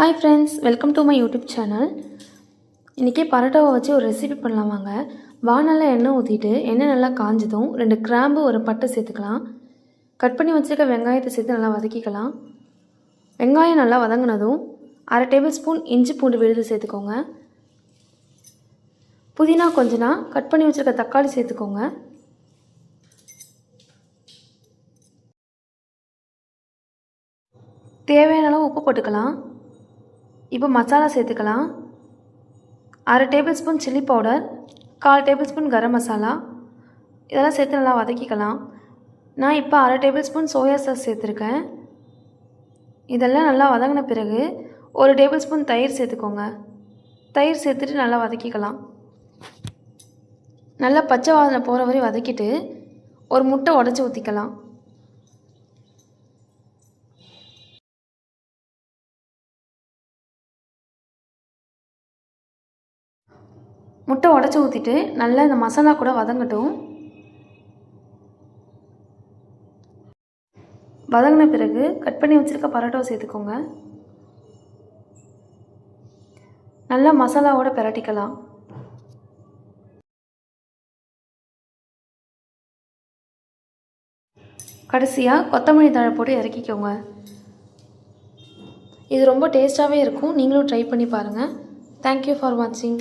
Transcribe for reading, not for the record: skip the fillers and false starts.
Hi friends, welcome to my YouTube channel. இன்றைக்கி பரோட்டாவை வச்சு ஒரு ரெசிபி பண்ணலாம் வாங்க. வானலில் எண்ணெய் ஊற்றிட்டு எண்ணெய் நல்லா காஞ்சதும் 2 கிராம்பு ஒரு பட்டை சேர்த்துக்கலாம். கட் பண்ணி வச்சுருக்க வெங்காயத்தை சேர்த்து நல்லா வதக்கிக்கலாம். வெங்காயம் நல்லா வதங்கினதும் 1/2 டேபிள் ஸ்பூன் இஞ்சி பூண்டு விழுது சேர்த்துக்கோங்க. புதினா கொஞ்சனா கட் பண்ணி வச்சுருக்க தக்காளி சேர்த்துக்கோங்க. தேவையான அளவு உப்பு போட்டுக்கலாம். இப்போ மசாலா சேர்த்துக்கலாம். 1/2 tablespoon chilli powder, 1/4 tablespoon garam masala, இதெல்லாம் சேர்த்து நல்லா வதக்கிக்கலாம். நான் இப்போ 1/2 டேபிள் ஸ்பூன் சோயா சாஸ் சேர்த்துருக்கேன். இதெல்லாம் நல்லா வதங்கின பிறகு 1 டேபிள் ஸ்பூன் தயிர் சேர்த்துக்கோங்க. தயிர் சேர்த்துட்டு நல்லா வதக்கிக்கலாம். நல்லா பச்சை வாசனை போகிற வரை வதக்கிட்டு ஒரு முட்டை உடச்சி ஊற்றிக்கலாம். முட்டை உடச்சி ஊற்றிட்டு நல்லா இந்த மசாலா கூட வதங்கட்டும். வதங்கின பிறகு கட் பண்ணி வச்சுருக்க பரோட்டாவை சேர்த்துக்கோங்க. நல்லா மசாலாவோட பிரட்டிக்கலாம். கடைசியாக கொத்தமல்லி தழை போட்டு இறக்கிக்கோங்க. இது ரொம்ப டேஸ்ட்டாகவே இருக்கும். நீங்களும் ட்ரை பண்ணி பாருங்கள். தேங்க்யூ ஃபார் வாட்சிங்.